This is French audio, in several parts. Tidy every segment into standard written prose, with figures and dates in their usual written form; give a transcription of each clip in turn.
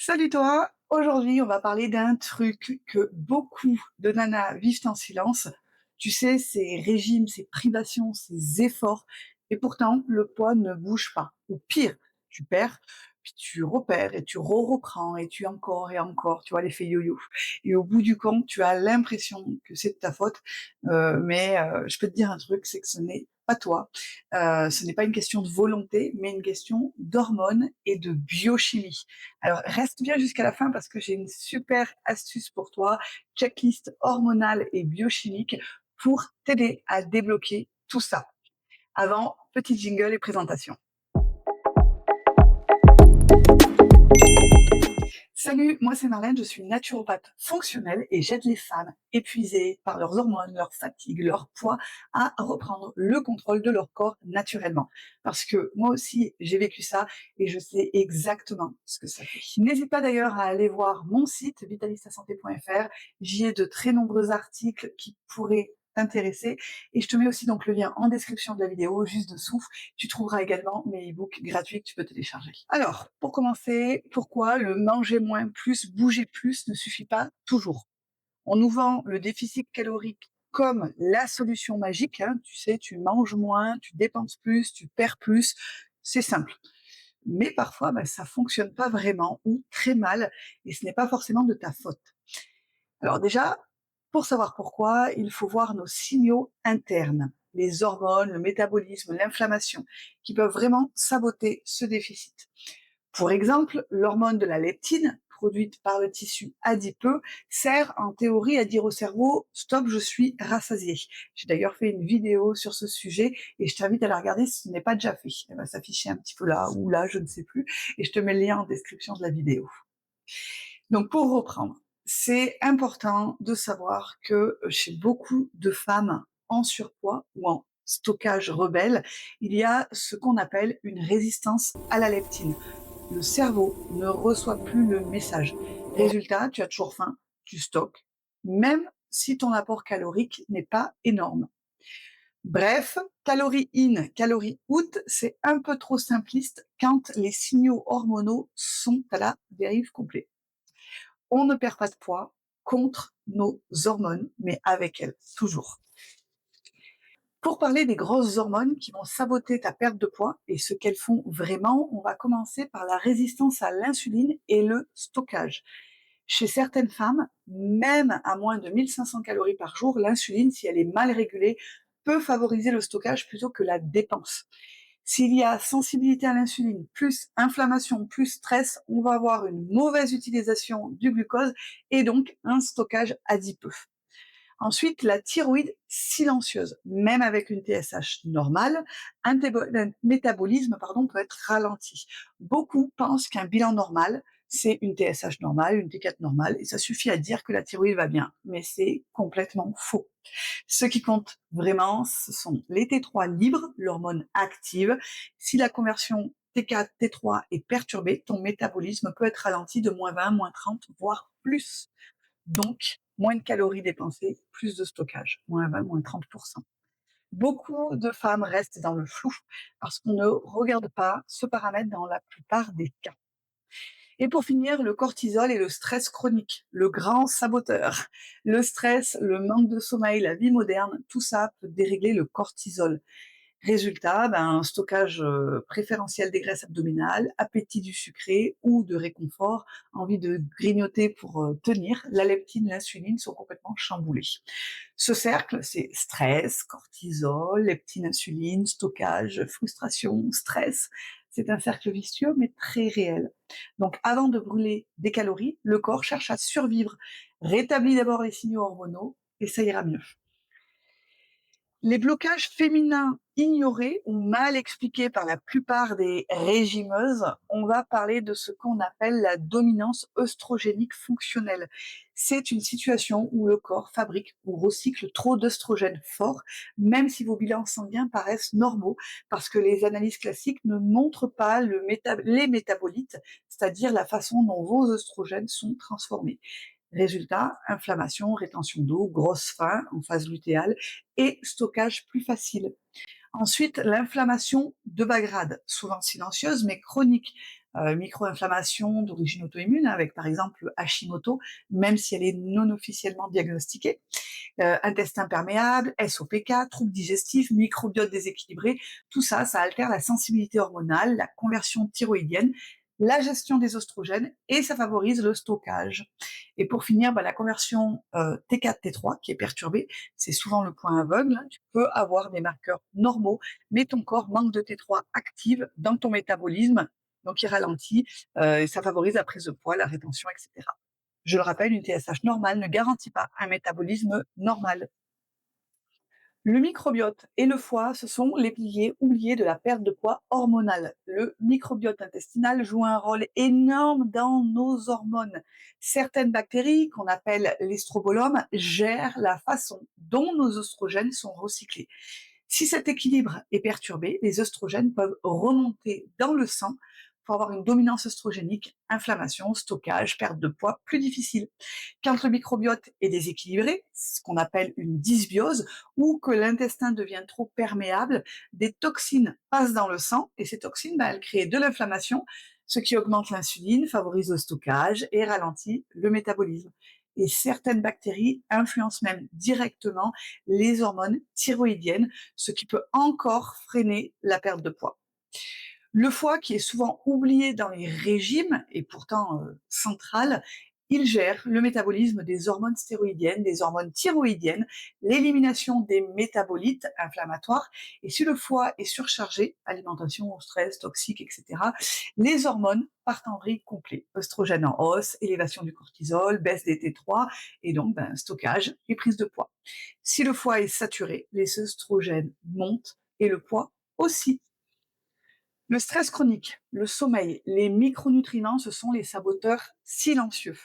Salut toi! Aujourd'hui, on va parler d'un truc que beaucoup de nanas vivent en silence. Tu sais, ces régimes, ces privations, ces efforts, et pourtant, le poids ne bouge pas. Ou pire, tu perds, puis tu repères, et tu reprends, et encore, tu vois, l'effet yo-yo. Et au bout du compte, tu as l'impression que c'est de ta faute, mais je peux te dire un truc, c'est que ce n'est pas toi. Ce n'est pas une question de volonté, mais une question d'hormones et de biochimie. Alors, reste bien jusqu'à la fin parce que j'ai une super astuce pour toi, checklist hormonale et biochimique pour t'aider à débloquer tout ça. Avant, petit jingle et présentation. Salut, moi c'est Marlène, je suis naturopathe fonctionnelle et j'aide les femmes épuisées par leurs hormones, leur fatigue, leur poids à reprendre le contrôle de leur corps naturellement. Parce que moi aussi j'ai vécu ça et je sais exactement ce que ça fait. N'hésite pas d'ailleurs à aller voir mon site vitalistasanté.fr, j'y ai de très nombreux articles qui pourraient t'intéresser et je te mets aussi donc le lien en description de la vidéo juste dessous. Tu trouveras également mes e-books gratuits que tu peux télécharger. Alors, pour commencer, pourquoi le manger moins plus, bouger plus ne suffit pas toujours? On nous vend le déficit calorique comme la solution magique, hein, tu sais, tu manges moins, tu dépenses plus, tu perds plus, c'est simple. Mais parfois, ça fonctionne pas vraiment ou très mal et ce n'est pas forcément de ta faute. Alors déjà, pour savoir pourquoi, il faut voir nos signaux internes, les hormones, le métabolisme, l'inflammation, qui peuvent vraiment saboter ce déficit. Pour exemple, l'hormone de la leptine, produite par le tissu adipeux, sert en théorie à dire au cerveau «Stop, je suis rassasié». J'ai d'ailleurs fait une vidéo sur ce sujet et je t'invite à la regarder si ce n'est pas déjà fait. Elle va s'afficher un petit peu là ou là, je ne sais plus, et je te mets le lien en description de la vidéo. Donc pour reprendre, c'est important de savoir que chez beaucoup de femmes en surpoids ou en stockage rebelle, il y a ce qu'on appelle une résistance à la leptine. Le cerveau ne reçoit plus le message. Résultat, tu as toujours faim, tu stockes, même si ton apport calorique n'est pas énorme. Bref, calories in, calories out, c'est un peu trop simpliste quand les signaux hormonaux sont à la dérive complète. On ne perd pas de poids contre nos hormones, mais avec elles, toujours. Pour parler des grosses hormones qui vont saboter ta perte de poids et ce qu'elles font vraiment, on va commencer par la résistance à l'insuline et le stockage. Chez certaines femmes, même à moins de 1500 calories par jour, l'insuline, si elle est mal régulée, peut favoriser le stockage plutôt que la dépense. S'il y a sensibilité à l'insuline, plus inflammation, plus stress, on va avoir une mauvaise utilisation du glucose et donc un stockage adipeux. Ensuite, la thyroïde silencieuse. Même avec une TSH normale, un métabolisme peut être ralenti. Beaucoup pensent qu'un bilan normal, c'est une TSH normale, une T4 normale, et ça suffit à dire que la thyroïde va bien. Mais c'est complètement faux. Ce qui compte vraiment, ce sont les T3 libres, l'hormone active. Si la conversion T4, T3 est perturbée, ton métabolisme peut être ralenti de -20, -30, voire plus. Donc, moins de calories dépensées, plus de stockage, -20, -30%. Beaucoup de femmes restent dans le flou parce qu'on ne regarde pas ce paramètre dans la plupart des cas. Et pour finir, le cortisol et le stress chronique, le grand saboteur. Le stress, le manque de sommeil, la vie moderne, tout ça peut dérégler le cortisol. Résultat, un stockage préférentiel des graisses abdominales, appétit du sucré ou de réconfort, envie de grignoter pour tenir, la leptine, l'insuline sont complètement chamboulés. Ce cercle, c'est stress, cortisol, leptine, insuline, stockage, frustration, stress. C'est un cercle vicieux, mais très réel. Donc, avant de brûler des calories, le corps cherche à survivre, rétablit d'abord les signaux hormonaux et ça ira mieux. Les blocages féminins ignorés ou mal expliqués par la plupart des régimeuses, on va parler de ce qu'on appelle la dominance œstrogénique fonctionnelle. C'est une situation où le corps fabrique ou recycle trop d'œstrogènes forts, même si vos bilans sanguins paraissent normaux, parce que les analyses classiques ne montrent pas les métabolites, c'est-à-dire la façon dont vos œstrogènes sont transformés. Résultat, inflammation, rétention d'eau, grosse faim en phase lutéale et stockage plus facile. Ensuite, l'inflammation de bas grade, souvent silencieuse mais chronique. micro-inflammation d'origine auto-immune, avec par exemple Hashimoto, même si elle est non officiellement diagnostiquée, intestin perméable, SOPK, troubles digestifs, microbiote déséquilibré, tout ça, ça altère la sensibilité hormonale, la conversion thyroïdienne, la gestion des oestrogènes et ça favorise le stockage. Et pour finir, la conversion T4-T3 qui est perturbée, c'est souvent le point aveugle. Tu peux avoir des marqueurs normaux, mais ton corps manque de T3 active dans ton métabolisme, donc il ralentit et ça favorise la prise de poids, la rétention, etc. Je le rappelle, une TSH normale ne garantit pas un métabolisme normal. Le microbiote et le foie, ce sont les piliers oubliés de la perte de poids hormonale. Le microbiote intestinal joue un rôle énorme dans nos hormones. Certaines bactéries, qu'on appelle l'estrobolome, gèrent la façon dont nos oestrogènes sont recyclés. Si cet équilibre est perturbé, les oestrogènes peuvent remonter dans le sang pour avoir une dominance oestrogénique, inflammation, stockage, perte de poids plus difficile. Quand le microbiote est déséquilibré, ce qu'on appelle une dysbiose, ou que l'intestin devient trop perméable, des toxines passent dans le sang et ces toxines, elles créent de l'inflammation, ce qui augmente l'insuline, favorise le stockage et ralentit le métabolisme. Et certaines bactéries influencent même directement les hormones thyroïdiennes, ce qui peut encore freiner la perte de poids. Le foie, qui est souvent oublié dans les régimes et pourtant central, il gère le métabolisme des hormones stéroïdiennes, des hormones thyroïdiennes, l'élimination des métabolites inflammatoires. Et si le foie est surchargé, alimentation au stress, toxique, etc., les hormones partent en vrille complet. Oestrogène en hausse, élévation du cortisol, baisse des T3 et donc stockage et prise de poids. Si le foie est saturé, les oestrogènes montent et le poids aussi. Le stress chronique, le sommeil, les micronutriments, ce sont les saboteurs silencieux.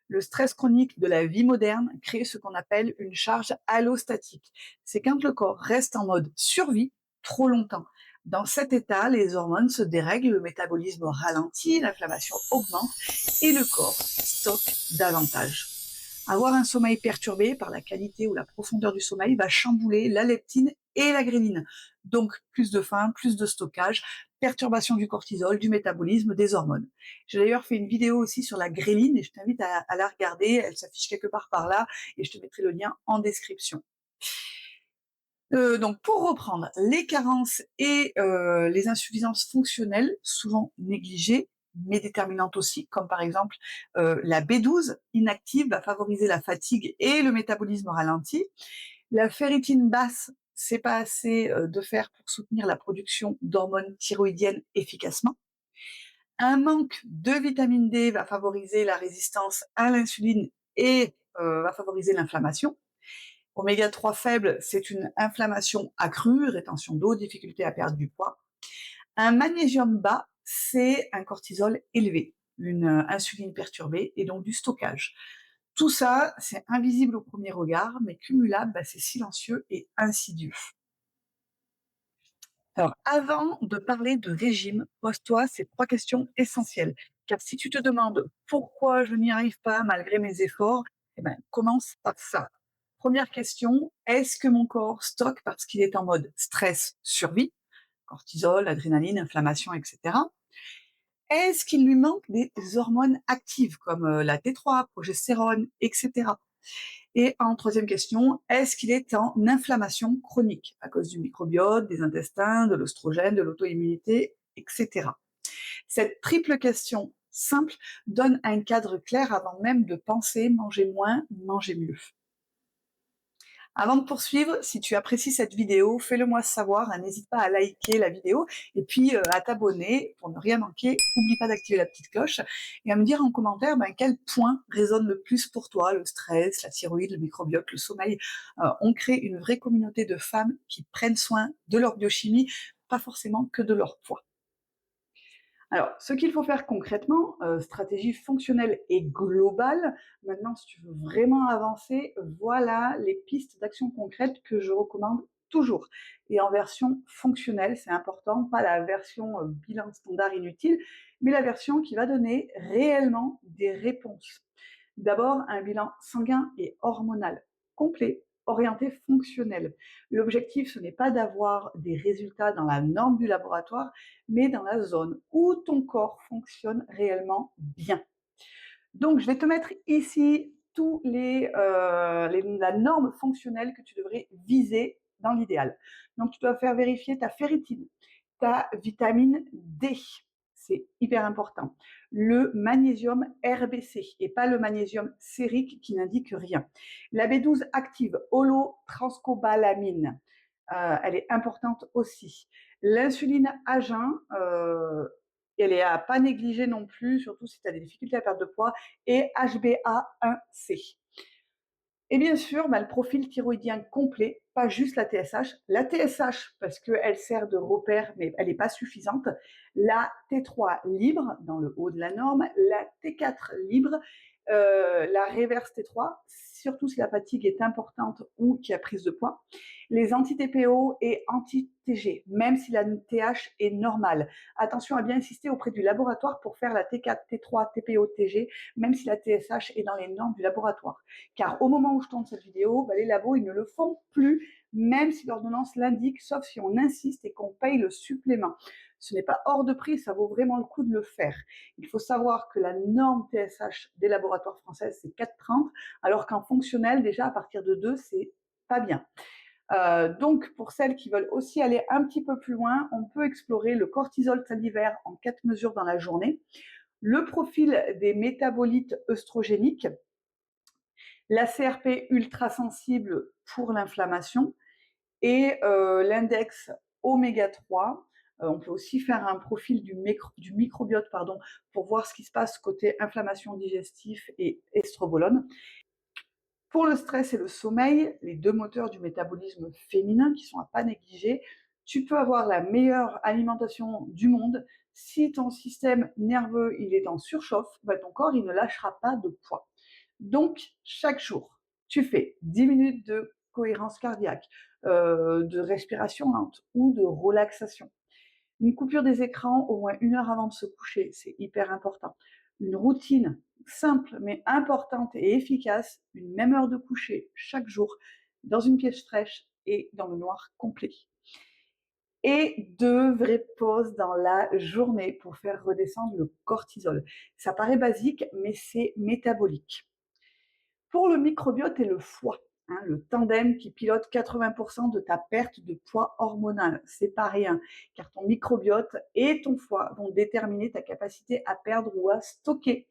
Le stress chronique de la vie moderne crée ce qu'on appelle une charge allostatique. C'est quand le corps reste en mode survie trop longtemps. Dans cet état, les hormones se dérèglent, le métabolisme ralentit, l'inflammation augmente et le corps stocke davantage. Avoir un sommeil perturbé par la qualité ou la profondeur du sommeil va chambouler la leptine et la gréline. Donc, plus de faim, plus de stockage, perturbation du cortisol, du métabolisme, des hormones. J'ai d'ailleurs fait une vidéo aussi sur la gréline et je t'invite à la regarder. Elle s'affiche quelque part par là et je te mettrai le lien en description. Donc, pour reprendre, les carences et les insuffisances fonctionnelles, souvent négligées, mais déterminantes aussi, comme par exemple la B12 inactive va favoriser la fatigue et le métabolisme ralenti. La ferritine basse, c'est pas assez de fer pour soutenir la production d'hormones thyroïdiennes efficacement. Un manque de vitamine D va favoriser la résistance à l'insuline et va favoriser l'inflammation. Oméga 3 faible, c'est une inflammation accrue, rétention d'eau, difficulté à perdre du poids. Un magnésium bas, c'est un cortisol élevé, une insuline perturbée et donc du stockage. Tout ça, c'est invisible au premier regard, mais cumulable, c'est silencieux et insidieux. Alors, avant de parler de régime, pose-toi ces 3 questions essentielles. Car si tu te demandes pourquoi je n'y arrive pas malgré mes efforts, commence par ça. Première question, est-ce que mon corps stocke parce qu'il est en mode stress, survie, cortisol, adrénaline, inflammation, etc. Est-ce qu'il lui manque des hormones actives comme la T3, progestérone, etc. Et en troisième question, est-ce qu'il est en inflammation chronique à cause du microbiote, des intestins, de l'oestrogène, de l'auto-immunité, etc. Cette triple question simple donne un cadre clair avant même de penser manger moins, manger mieux. Avant de poursuivre, si tu apprécies cette vidéo, fais-le moi savoir, n'hésite pas à liker la vidéo et puis à t'abonner pour ne rien manquer. N'oublie pas d'activer la petite cloche et à me dire en commentaire quel point résonne le plus pour toi, le stress, la thyroïde, le microbiote, le sommeil. On crée une vraie communauté de femmes qui prennent soin de leur biochimie, pas forcément que de leur poids. Alors, ce qu'il faut faire concrètement, stratégie fonctionnelle et globale. Maintenant, si tu veux vraiment avancer, voilà les pistes d'action concrètes que je recommande toujours. Et en version fonctionnelle, c'est important, pas la version bilan standard inutile, mais la version qui va donner réellement des réponses. D'abord, un bilan sanguin et hormonal complet, orienté fonctionnel. L'objectif, ce n'est pas d'avoir des résultats dans la norme du laboratoire, mais dans la zone où ton corps fonctionne réellement bien. Donc, je vais te mettre ici tous la norme fonctionnelle que tu devrais viser dans l'idéal. Donc, tu dois faire vérifier ta ferritine, ta vitamine D, c'est hyper important, le magnésium RBC et pas le magnésium sérique qui n'indique rien. La B12 active, holotranscobalamine, elle est importante aussi. L'insuline à jeun, elle est à pas négliger non plus, surtout si tu as des difficultés à perdre de poids, et HbA1c. Et bien sûr, le profil thyroïdien complet, pas juste la TSH. La TSH, parce qu'elle sert de repère, mais elle n'est pas suffisante. La T3 libre, dans le haut de la norme. La T4 libre. La réverse T3, surtout si la fatigue est importante ou qu'il y a prise de poids. Les anti-TPO et anti-TG, même si la TH est normale. Attention à bien insister auprès du laboratoire pour faire la T4, T3, TPO, TG, même si la TSH est dans les normes du laboratoire. Car au moment où je tourne cette vidéo, les labos, ils ne le font plus, même si l'ordonnance l'indique, sauf si on insiste et qu'on paye le supplément. Ce n'est pas hors de prix, ça vaut vraiment le coup de le faire. Il faut savoir que la norme TSH des laboratoires français, c'est 4,30, alors qu'en fonctionnel, déjà à partir de 2, c'est pas bien. Donc, pour celles qui veulent aussi aller un petit peu plus loin, on peut explorer le cortisol salivaire en 4 mesures dans la journée, le profil des métabolites œstrogéniques, la CRP ultra sensible pour l'inflammation et l'index oméga 3. On peut aussi faire un profil du microbiote pour voir ce qui se passe côté inflammation digestive et estrobolone. Pour le stress et le sommeil, les deux moteurs du métabolisme féminin qui sont à pas négliger, tu peux avoir la meilleure alimentation du monde. Si ton système nerveux il est en surchauffe, ton corps il ne lâchera pas de poids. Donc, chaque jour, tu fais 10 minutes de cohérence cardiaque, de respiration lente ou de relaxation. Une coupure des écrans au moins 1 heure avant de se coucher, c'est hyper important. Une routine simple mais importante et efficace, une même heure de coucher chaque jour, dans une pièce fraîche et dans le noir complet. Et 2 vraies pauses dans la journée pour faire redescendre le cortisol. Ça paraît basique, mais c'est métabolique. Pour le microbiote et le foie, le tandem qui pilote 80% de ta perte de poids hormonal, c'est pas rien, car ton microbiote et ton foie vont déterminer ta capacité à perdre ou à stocker.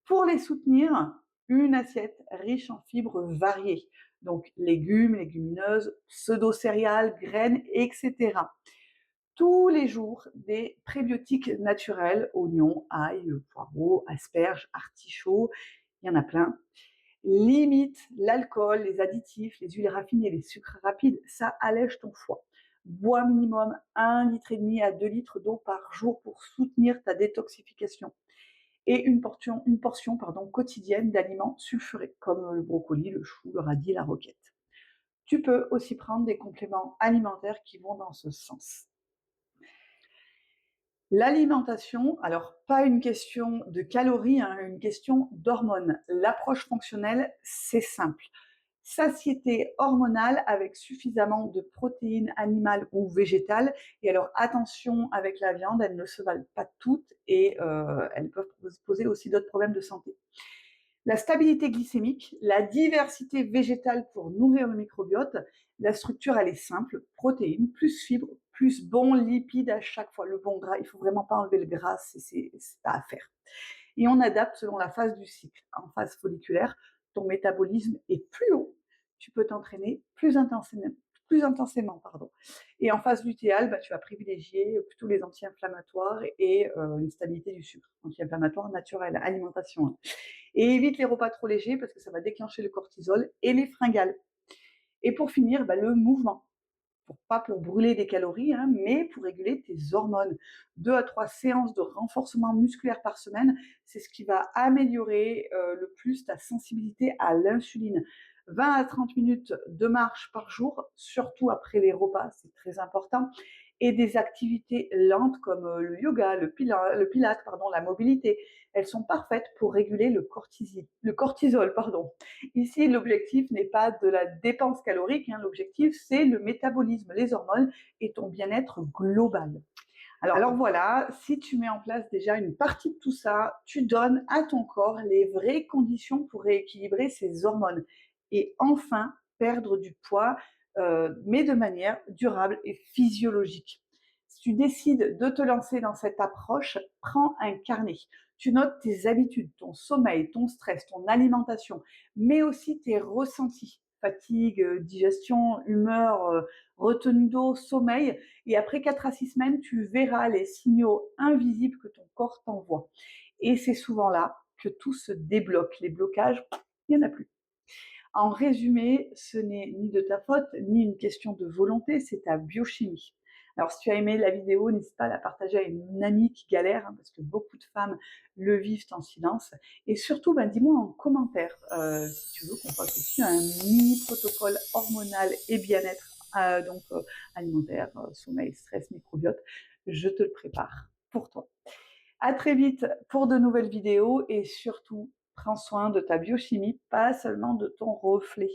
Pour les soutenir, une assiette riche en fibres variées, donc légumes, légumineuses, pseudo-céréales, graines, etc. Tous les jours, des prébiotiques naturels, oignons, ail, poireaux, asperges, artichauts, il y en a plein. Limite l'alcool, les additifs, les huiles raffinées, les sucres rapides, ça allège ton foie. Bois minimum 1,5 litre à 2 litres d'eau par jour pour soutenir ta détoxification. Et une portion quotidienne d'aliments sulfurés, comme le brocoli, le chou, le radis, la roquette. Tu peux aussi prendre des compléments alimentaires qui vont dans ce sens. L'alimentation, alors pas une question de calories, une question d'hormones. L'approche fonctionnelle, c'est simple. Satiété hormonale avec suffisamment de protéines animales ou végétales. Et alors attention avec la viande, elles ne se valent pas toutes et elles peuvent poser aussi d'autres problèmes de santé. La stabilité glycémique, la diversité végétale pour nourrir le microbiote, la structure elle est simple, protéines, plus fibres, plus bons lipides à chaque fois. Le bon gras, il ne faut vraiment pas enlever le gras, c'est pas à faire. Et on adapte selon la phase du cycle. En phase folliculaire, ton métabolisme est plus haut, tu peux t'entraîner plus intensément. Et en phase lutéale, tu vas privilégier plutôt les anti-inflammatoires et une stabilité du sucre, anti-inflammatoire naturel, alimentation. Et évite les repas trop légers parce que ça va déclencher le cortisol et les fringales. Et pour finir, le mouvement. Pas pour brûler des calories, mais pour réguler tes hormones. 2 à 3 séances de renforcement musculaire par semaine, c'est ce qui va améliorer le plus ta sensibilité à l'insuline. 20 à 30 minutes de marche par jour, surtout après les repas, c'est très important. et des activités lentes comme le yoga, le pilate, pardon, la mobilité. Elles sont parfaites pour réguler le cortisol. Pardon. Ici, l'objectif n'est pas de la dépense calorique, hein, l'objectif c'est le métabolisme, les hormones et ton bien-être global. Alors voilà, si tu mets en place déjà une partie de tout ça, tu donnes à ton corps les vraies conditions pour rééquilibrer ses hormones et enfin perdre du poids, mais de manière durable et physiologique. Si tu décides de te lancer dans cette approche, prends un carnet. Tu notes tes habitudes, ton sommeil, ton stress, ton alimentation, mais aussi tes ressentis, fatigue, digestion, humeur, retenue d'eau, sommeil, et après 4 à 6 semaines, tu verras les signaux invisibles que ton corps t'envoie. Et c'est souvent là que tout se débloque. Les blocages, il n'y en a plus. En résumé, ce n'est ni de ta faute, ni une question de volonté, c'est ta biochimie. Alors, si tu as aimé la vidéo, n'hésite pas à la partager à une amie qui galère, hein, parce que beaucoup de femmes le vivent en silence. Et surtout, ben, dis-moi en commentaire si tu veux qu'on fasse aussi un mini protocole hormonal et bien-être, alimentaire, sommeil, stress, microbiote. Je te le prépare pour toi. À très vite pour de nouvelles vidéos et surtout, prends soin de ta biochimie, pas seulement de ton reflet.